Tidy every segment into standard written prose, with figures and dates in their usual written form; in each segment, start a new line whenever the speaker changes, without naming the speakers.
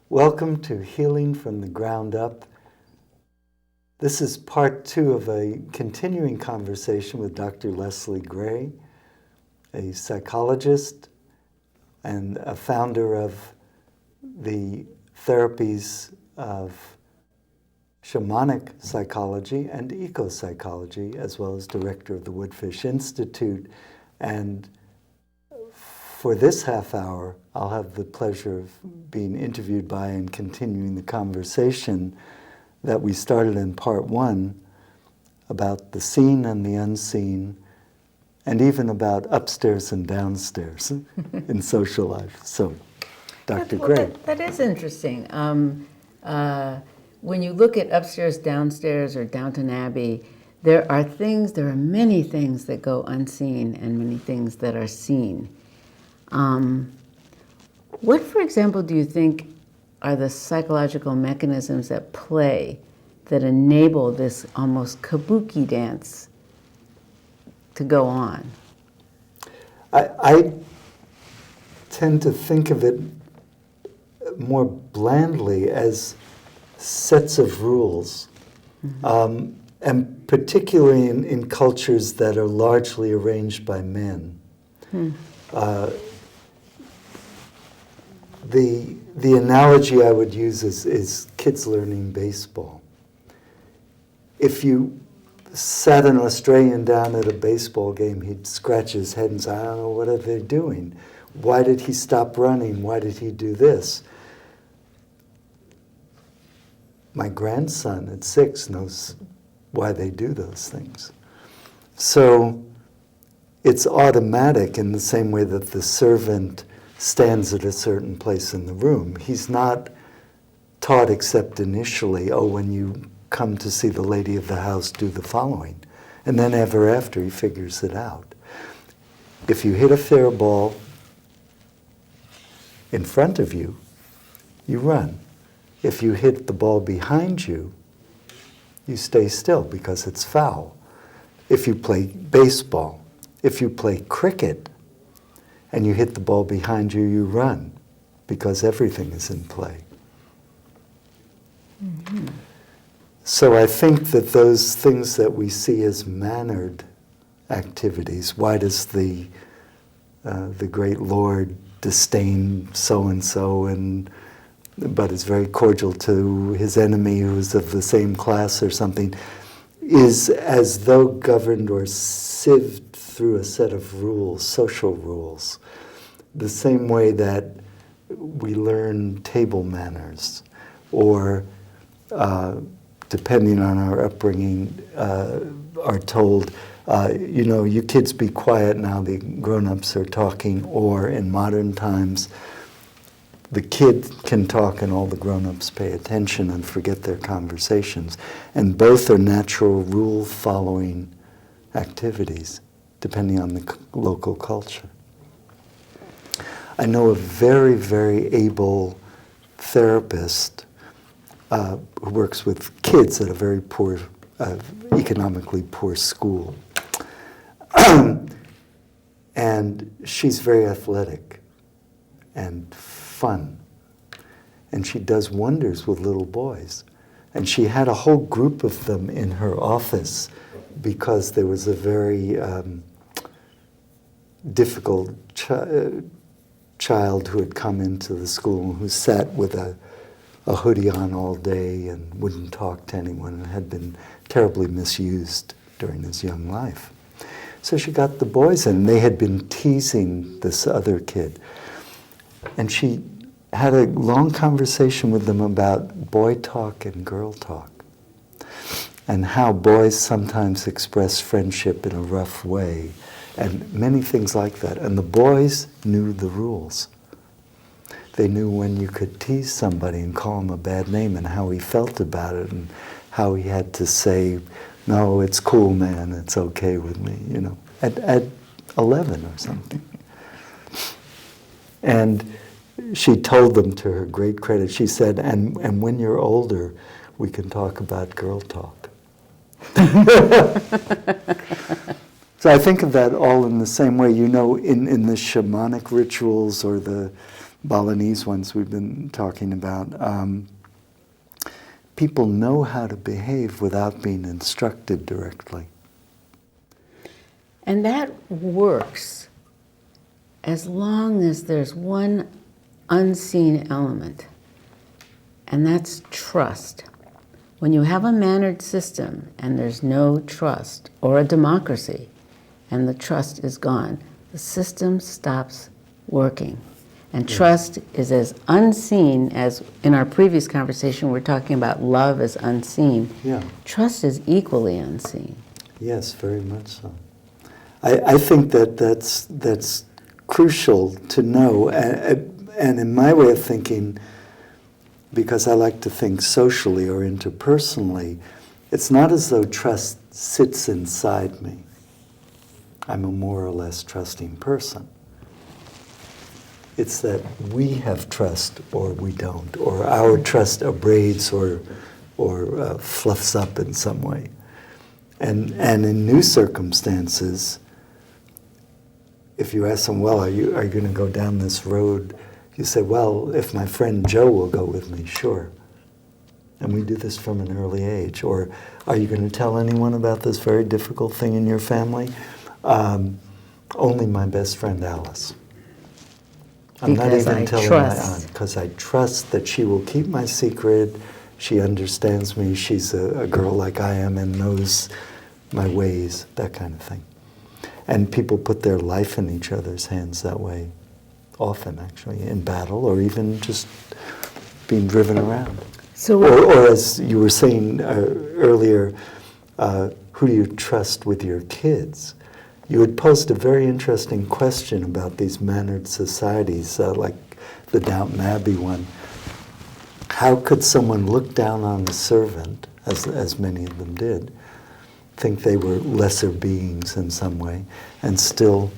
Welcome to Healing from the Ground Up. This is part 2 of a continuing conversation with Dr. Leslie Gray, a psychologist and a founder of the therapies of shamanic psychology and eco-psychology, as well as director of the Woodfish Institute. And for this half hour, I'll have the pleasure of being interviewed by and continuing the conversation that we started in part 1 about the seen and the unseen, and even about upstairs and downstairs in social life. So, Dr. Gray.
That is interesting. When you look at upstairs, downstairs, or Downton Abbey, there are many things that go unseen and many things that are seen. What, for example, do you think are the psychological mechanisms at play that enable this almost kabuki dance to go on?
I tend to think of it more blandly as sets of rules, and particularly in cultures that are largely arranged by men. The analogy I would use is kids learning baseball. If you sat an Australian down at a baseball game, he'd scratch his head and say, I don't know, what are they doing? Why did he stop running? Why did he do this? My grandson at 6 knows why they do those things. So it's automatic in the same way that the servant stands at a certain place in the room. He's not taught except initially, when you come to see the lady of the house, do the following. And then ever after, he figures it out. If you hit a fair ball in front of you, you run. If you hit the ball behind you, you stay still because it's foul. If you play baseball, if you play cricket, and you hit the ball behind you, you run because everything is in play. Mm-hmm. So I think that those things that we see as mannered activities, why does the great Lord disdain so-and-so but is very cordial to his enemy who's of the same class or something, is as though governed or sieved through a set of rules, social rules, the same way that we learn table manners, or depending on our upbringing, are told, you kids be quiet now, the grown-ups are talking, or in modern times, the kid can talk and all the grown-ups pay attention and forget their conversations. And both are natural rule-following activities, depending on the local culture. I know a very, very able therapist who works with kids at a very poor, economically poor school. And she's very athletic and fun. And she does wonders with little boys. And she had a whole group of them in her office because there was a very difficult child who had come into the school who sat with a hoodie on all day and wouldn't talk to anyone and had been terribly misused during his young life. So she got the boys in, and they had been teasing this other kid. And she had a long conversation with them about boy talk and girl talk, and how boys sometimes express friendship in a rough way, and many things like that. And the boys knew the rules. They knew when you could tease somebody and call him a bad name and how he felt about it and how he had to say, no, it's cool, man, it's okay with me, at 11 or something. And she told them, to her great credit, she said, and when you're older, we can talk about girl talk. So I think of that all in the same way. You know, in the shamanic rituals or the Balinese ones we've been talking about, people know how to behave without being instructed directly.
And that works as long as there's one unseen element, and that's trust. When you have a mannered system and there's no trust, or a democracy, and the trust is gone, the system stops working. And trust is as unseen as, in our previous conversation, we're talking about love as unseen.
Yeah.
Trust is equally unseen.
Yes, very much so. I think that's crucial to know. And in my way of thinking, because I like to think socially or interpersonally, it's not as though trust sits inside me. I'm a more or less trusting person. It's that we have trust or we don't, or our trust abrades or fluffs up in some way. And in new circumstances, if you ask them, well, are you going to go down this road? You say, well, if my friend Joe will go with me, sure. And we do this from an early age. Or, are you going to tell anyone about this very difficult thing in your family? Only my best friend Alice. I'm not even telling my aunt, because I trust that she will keep my secret. She understands me. She's a girl like I am and knows my ways, that kind of thing. And people put their life in each other's hands that way, often actually, in battle or even just being driven around.
So,
or as you were saying earlier, who do you trust with your kids? You had posed a very interesting question about these mannered societies, like the Downton Abbey one. How could someone look down on a servant, as many of them did, think they were lesser beings in some way, and still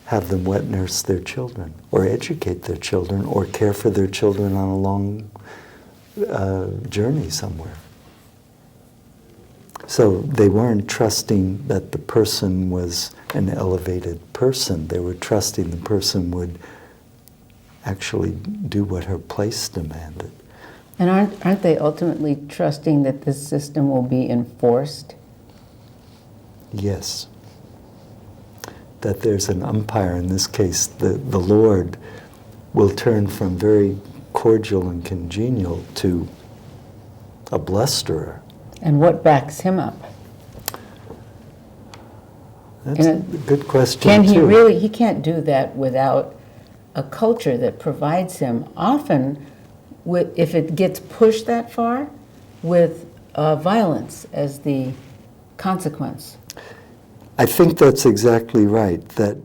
have them wet nurse their children, or educate their children, or care for their children on a long journey somewhere? So they weren't trusting that the person was an elevated person. They were trusting the person would actually do what her place demanded.
and aren't they ultimately trusting that this system will be enforced?
Yes. That there's an umpire, in this case, the Lord will turn from very cordial and congenial to a blusterer.
And what backs him up?
That's a good question,
Can he
too.
really, he can't do that without a culture that provides him, often, if it gets pushed that far, with violence as the consequence.
I think that's exactly right, that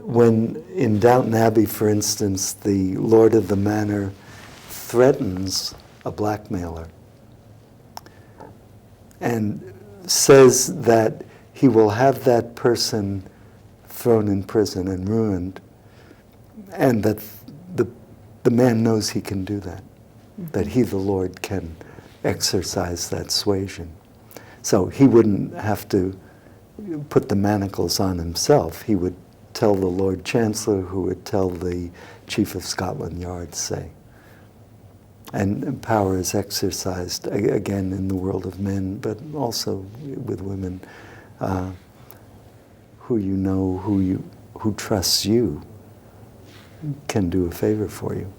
when in Downton Abbey, for instance, the Lord of the Manor threatens a blackmailer and says that he will have that person thrown in prison and ruined, and that the man knows he can do that, that he, the Lord, can exercise that suasion. So he wouldn't have to put the manacles on himself. He would tell the Lord Chancellor, who would tell the Chief of Scotland Yard, say. And power is exercised, again, in the world of men, but also with women. Who you know, who trusts you, can do a favor for you.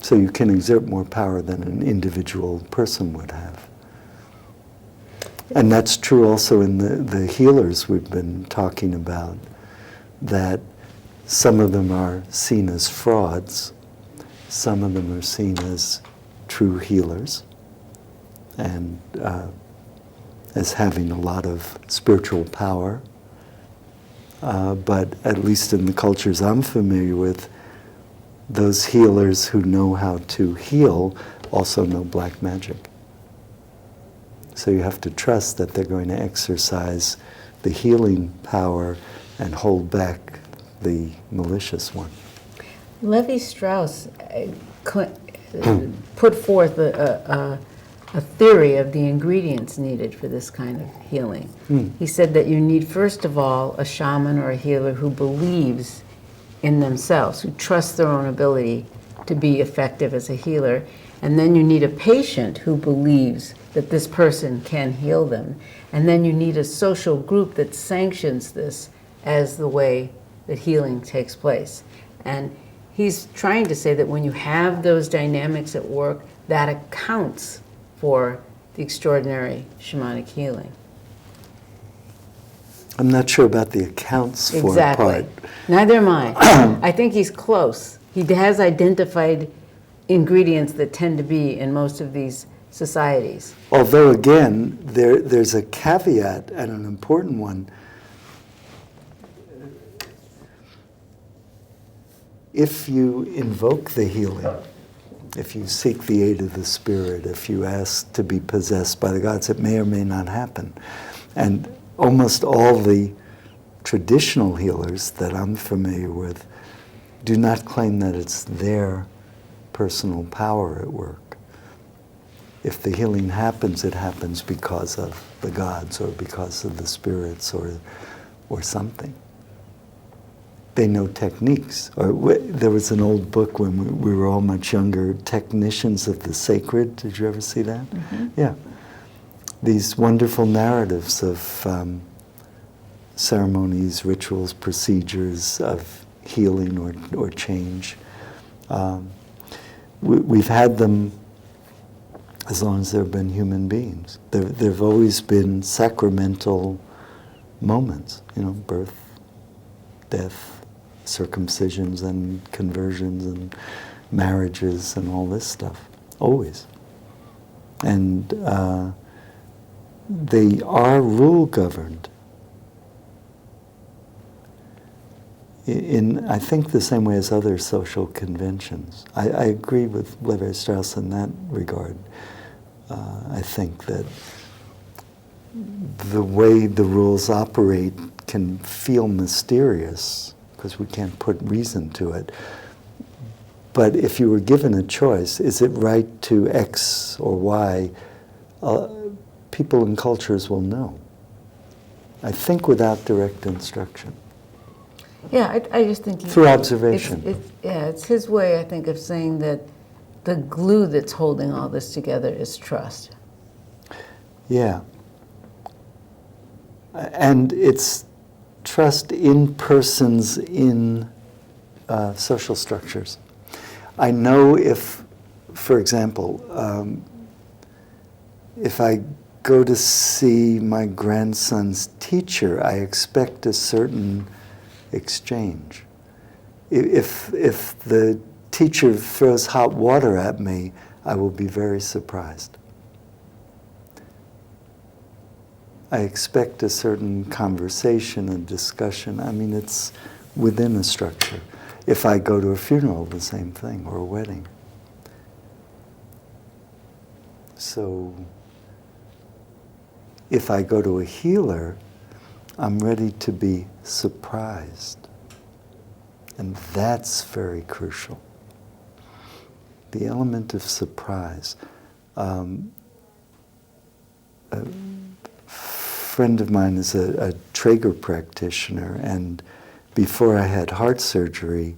So you can exert more power than an individual person would have. And that's true also in the healers we've been talking about, that some of them are seen as frauds, some of them are seen as true healers, and as having a lot of spiritual power. But at least in the cultures I'm familiar with, those healers who know how to heal also know black magic. So you have to trust that they're going to exercise the healing power and hold back the malicious one.
Levi Strauss put forth a a theory of the ingredients needed for this kind of healing. He said that you need, first of all, a shaman or a healer who believes in themselves, who trusts their own ability to be effective as a healer. And then you need a patient who believes that this person can heal them. And then you need a social group that sanctions this as the way that healing takes place. And he's trying to say that when you have those dynamics at work, that accounts for the extraordinary shamanic healing.
I'm not sure about the accounts for part.
Neither am I. I think he's close. He has identified ingredients that tend to be in most of these societies.
Although, again, there's a caveat, and an important one. If you invoke the healing, if you seek the aid of the Spirit, if you ask to be possessed by the gods, it may or may not happen. And almost all the traditional healers that I'm familiar with do not claim that it's their personal power at work. If the healing happens, it happens because of the gods or because of the spirits or something. They know techniques. There was an old book when we were all much younger, Technicians of the Sacred. Did you ever see that? Mm-hmm. Yeah. These wonderful narratives of ceremonies, rituals, procedures of healing or change. We've had them as long as there have been human beings. There have always been sacramental moments, birth, death, circumcisions and conversions and marriages and all this stuff, always. And they are rule governed in, I think, the same way as other social conventions. I agree with Levi-Strauss in that regard. I think that the way the rules operate can feel mysterious because we can't put reason to it. But if you were given a choice, is it right to X or Y, people and cultures will know. I think without direct instruction.
Yeah, I just think...
Through observation.
It's his way, I think, of saying that the glue that's holding all this together is trust.
Yeah. And it's trust in persons, in social structures. I know if, for example, if I go to see my grandson's teacher, I expect a certain exchange. If the teacher throws hot water at me, I will be very surprised. I expect a certain conversation and discussion. I mean, it's within a structure. If I go to a funeral, the same thing, or a wedding. So, if I go to a healer, I'm ready to be surprised. And that's very crucial. The element of surprise. A friend of mine is a Traeger practitioner, and before I had heart surgery,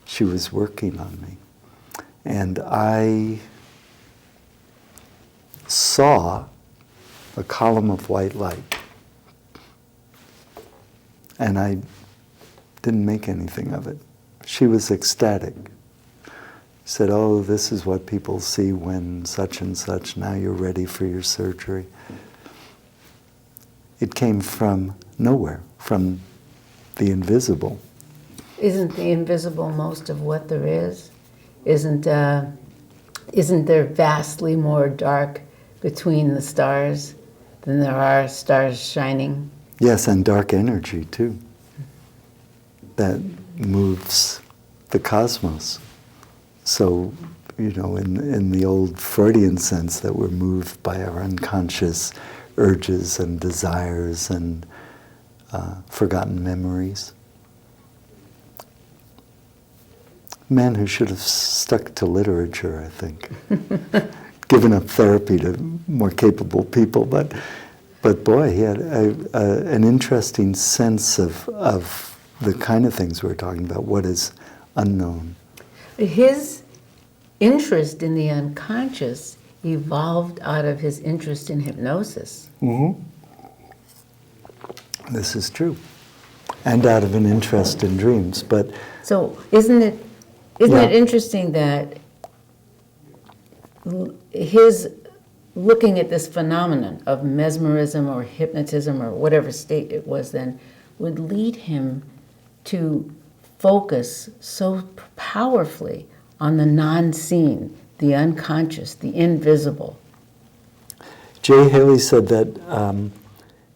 she was working on me. And I saw a column of white light. And I didn't make anything of it. She was ecstatic. Said, oh, this is what people see when such and such, now you're ready for your surgery. It came from nowhere, from the invisible.
Isn't the invisible most of what there is? Isn't there vastly more dark between the stars than there are stars shining?
Yes, and dark energy too. That moves the cosmos. So, in the old Freudian sense, that we're moved by our unconscious urges and desires and forgotten memories. Man who should have stuck to literature, I think. given up therapy to more capable people, but boy, he had an interesting sense of the kind of things we're talking about, what is unknown.
His interest in the unconscious evolved out of his interest in hypnosis.
Mm-hmm. This is true. And out of an interest in dreams, but...
So isn't it interesting that his looking at this phenomenon of mesmerism or hypnotism or whatever state it was then would lead him to focus so powerfully on the non-seen, the unconscious, the invisible.
Jay Haley said that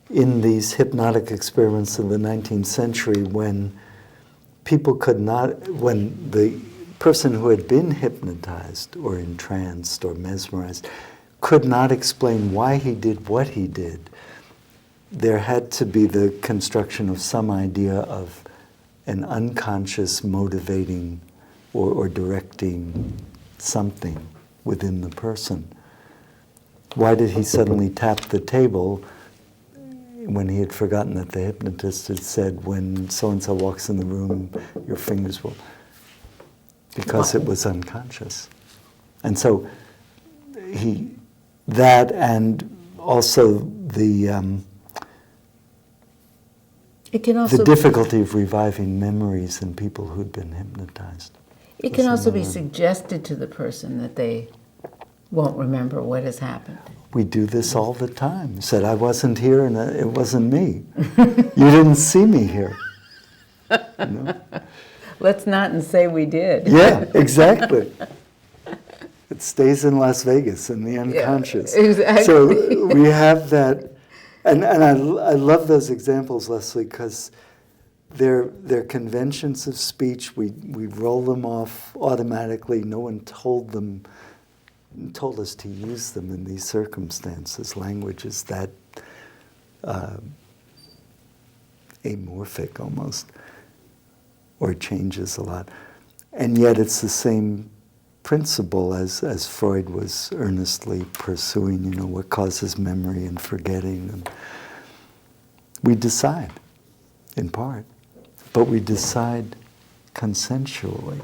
in these hypnotic experiments in the 19th century, when people could not, when the person who had been hypnotized or entranced or mesmerized could not explain why he did what he did, there had to be the construction of some idea of an unconscious motivating or directing something within the person. Why did he suddenly tap the table when he had forgotten that the hypnotist had said, when so-and-so walks in the room, your fingers will... Because it was unconscious. And so that and also the difficulty of reviving memories in people who'd been hypnotized.
It can also be suggested to the person that they won't remember what has happened.
We do this all the time. Said, I wasn't here and it wasn't me. You didn't see me here. You know?
Let's not say we did.
Yeah, exactly. It stays in Las Vegas in the unconscious.
Yeah, exactly.
So we have that, and I love those examples, Leslie, because they're conventions of speech. We roll them off automatically. No one told us to use them in these circumstances. Language is that amorphic almost, or it changes a lot. And yet it's the same principle as Freud was earnestly pursuing, you know, what causes memory and forgetting. And we decide, in part, but we decide consensually.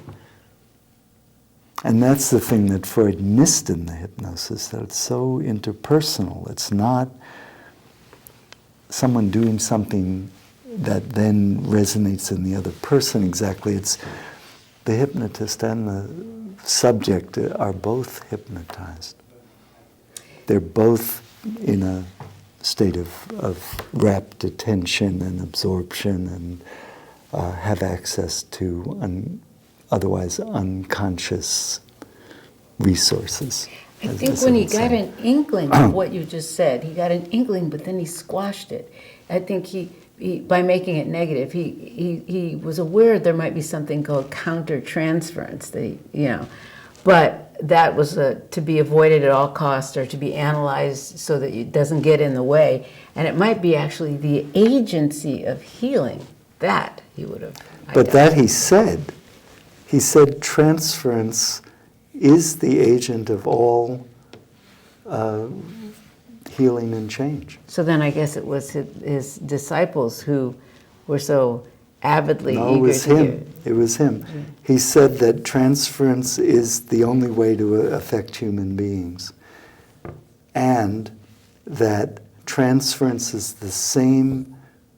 And that's the thing that Freud missed in the hypnosis, that it's so interpersonal. It's not someone doing something that then resonates in the other person exactly. It's the hypnotist and the subject are both hypnotized. They're both in a state of rapt attention and absorption and have access to otherwise unconscious resources.
I think when he got an inkling of what you just said, he got an inkling, but then he squashed it. I think he by making it negative, he was aware there might be something called counter-transference, but that was to be avoided at all costs or to be analyzed so that it doesn't get in the way. And it might be actually the agency of healing that he would have identified.
But that he said transference is the agent of all healing and change.
So then I guess it was his disciples who were so avidly eager to
it was him. It was him.
Mm-hmm.
He said that transference is the only way to affect human beings, and that transference is the same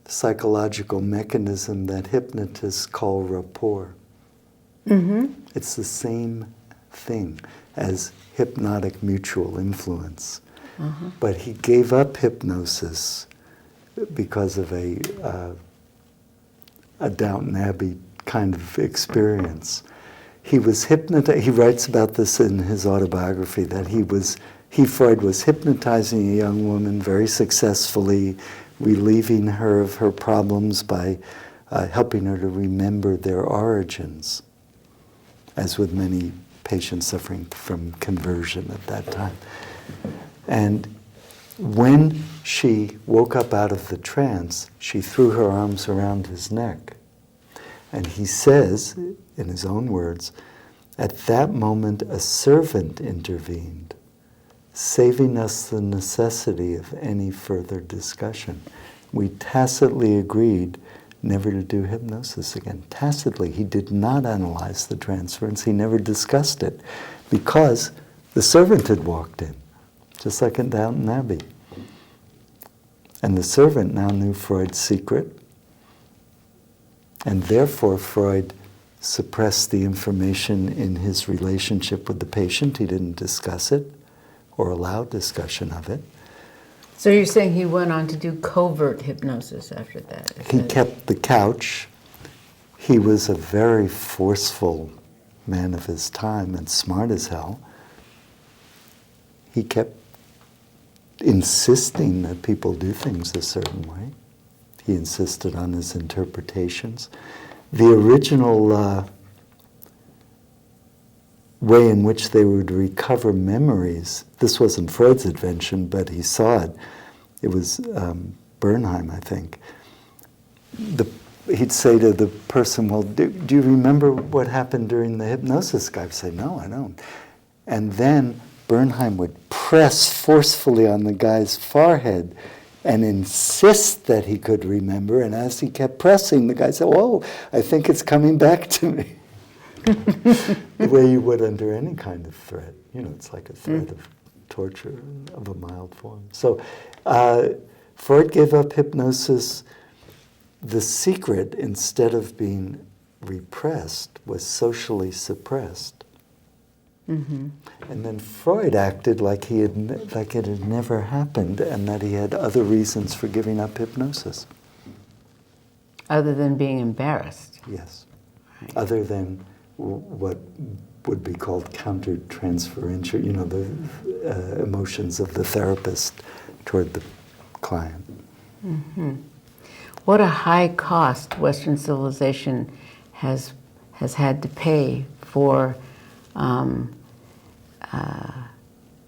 psychological mechanism that hypnotists call rapport.
Mm-hmm.
It's the same thing as hypnotic mutual influence. Uh-huh. But he gave up hypnosis because of a Downton Abbey kind of experience. He was hypnotized. He writes about this in his autobiography, that Freud was hypnotizing a young woman very successfully, relieving her of her problems by helping her to remember their origins, as with many patients suffering from conversion at that time. And when she woke up out of the trance, she threw her arms around his neck. And he says, in his own words, at that moment a servant intervened saving us the necessity of any further discussion. We tacitly agreed never to do hypnosis again. Tacitly, he did not analyze the transference. He never discussed it because the servant had walked in, just like in Downton Abbey. And the servant now knew Freud's secret, and therefore Freud suppressed the information in his relationship with the patient. He didn't discuss it or allow discussion of it.
So you're saying he went on to do covert hypnosis after that?
He kept the couch. He was a very forceful man of his time and smart as hell. He kept insisting that people do things a certain way. He insisted on his interpretations. The original way in which they would recover memories, this wasn't Freud's invention, but he saw it. It was Bernheim, I think. He'd say to the person, well, do you remember what happened during the hypnosis? Guy would say, no, I don't. And then Bernheim would press forcefully on the guy's forehead and insist that he could remember. And as he kept pressing, the guy said, oh, I think it's coming back to me. The way you would under any kind of threat. You know, it's like a threat of torture of a mild form. So Freud gave up hypnosis. The secret, instead of being repressed, was socially suppressed. Mm-hmm. And then Freud acted like it had never happened, and that he had other reasons for giving up hypnosis.
Other than being embarrassed.
Yes.
Right.
Other than what would be called counter-transferential, you know, the emotions of the therapist toward the client.
Mm-hmm. What a high cost Western civilization has had to pay for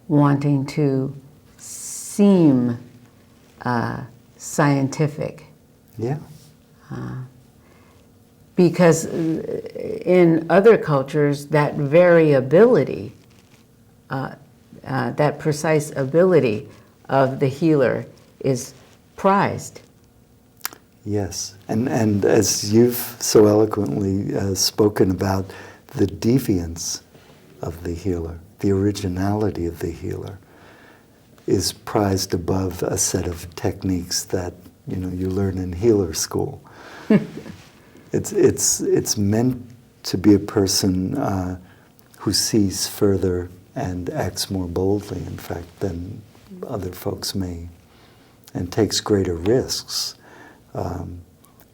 wanting to seem scientific.
Yeah.
Because in other cultures, that variability, that precise ability of the healer is prized.
Yes, and as you've so eloquently spoken about, the deviance of the healer, the originality of the healer, is prized above a set of techniques that you learn in healer school. It's meant to be a person who sees further and acts more boldly, in fact, than other folks may, and takes greater risks.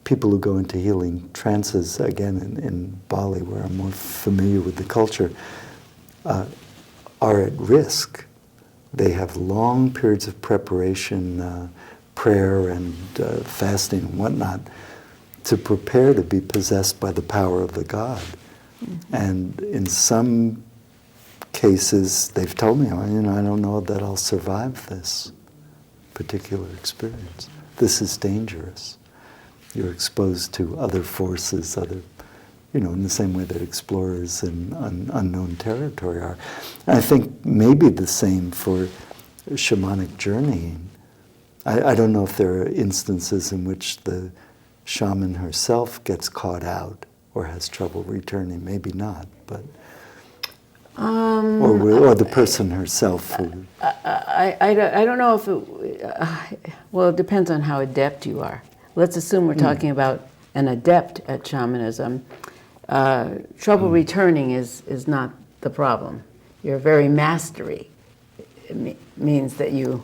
People who go into healing trances, again in Bali, where I'm more familiar with the culture, are at risk. They have long periods of preparation, prayer and fasting and whatnot, to prepare to be possessed by the power of the God. Mm-hmm. And in some cases, they've told me, I don't know that I'll survive this particular experience. This is dangerous. You're exposed to other forces, in the same way that explorers in unknown territory are. And I think maybe the same for shamanic journeying. I don't know if there are instances in which the shaman herself gets caught out or has trouble returning. Maybe not, but or the person herself who.
I don't know if it. Well, it depends on how adept you are. Let's assume we're talking about an adept at shamanism. Trouble returning is not the problem. Your very mastery means that you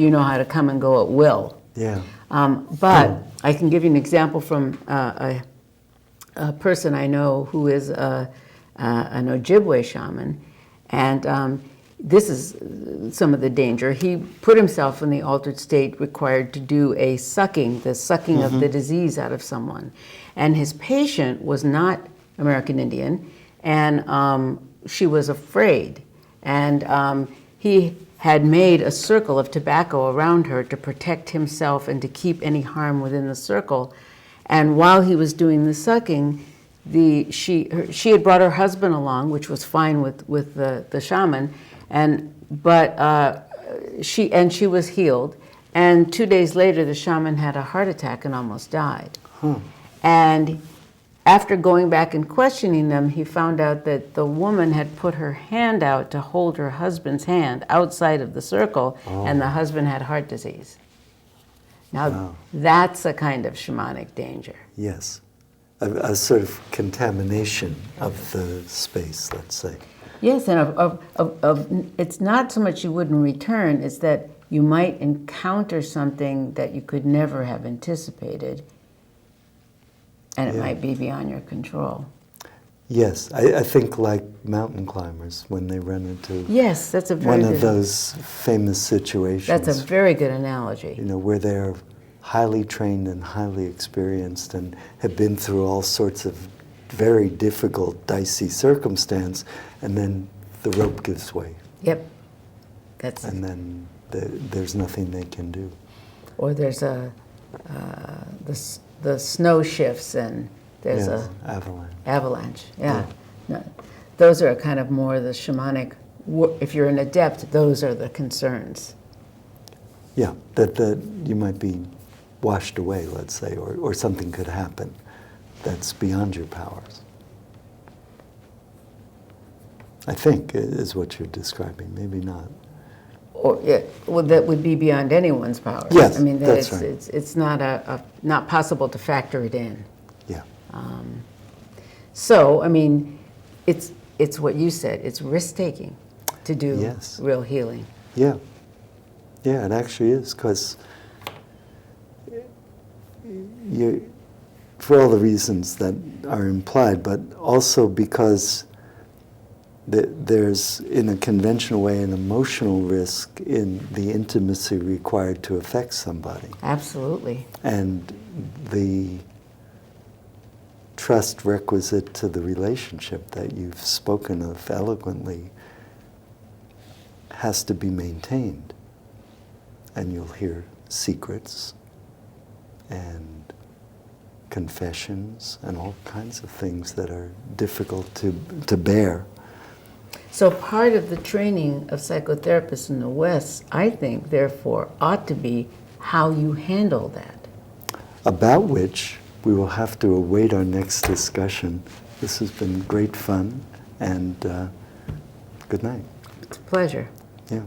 know how to come and go at will.
Yeah.
But I can give you an example from a person I know who is an Ojibwe shaman, and this is some of the danger. He put himself in the altered state required to do the sucking of the disease out of someone. And his patient was not American Indian, and she was afraid. And he had made a circle of tobacco around her to protect himself and to keep any harm within the circle. And while he was doing the sucking, she had brought her husband along, which was fine with the shaman, and but she was healed. And 2 days later, the shaman had a heart attack and almost died. And after going back and questioning them, he found out that the woman had put her hand out to hold her husband's hand outside of the circle, and the husband had heart disease. Now, that's a kind of shamanic danger.
Yes. A sort of contamination of the space, let's say.
Yes, and it's not so much you wouldn't return, it's that you might encounter something that you could never have anticipated, and it might be beyond your control.
Yes, I think like mountain climbers when they run into
Yes, that's a very
one of those famous situations.
That's a very good analogy.
You know, where they're highly trained and highly experienced and have been through all sorts of very difficult, dicey circumstance, and then the rope gives way.
Yep.
And then there's nothing they can do.
Or there's the snow shifts and there's avalanche. Yeah. No, those are kind of more the shamanic. If you're an adept, those are the concerns.
Yeah, that you might be washed away, let's say, or something could happen that's beyond your powers. I think is what you're describing. Maybe not.
Or well, that would be beyond anyone's powers.
Yes,
I mean,
that's right.
It's not not possible to factor it in.
Yeah.
So, I mean, it's what you said. It's risk-taking to do real healing.
Yeah. Yeah, it actually is, because for all the reasons that are implied, but also because there's, in a conventional way, an emotional risk in the intimacy required to affect somebody.
Absolutely.
And the trust requisite to the relationship that you've spoken of eloquently has to be maintained. And you'll hear secrets and confessions and all kinds of things that are difficult to bear.
So part of the training of psychotherapists in the West, I think, therefore, ought to be how you handle that.
About which we will have to await our next discussion. This has been great fun, and good night.
It's a pleasure.
Yeah.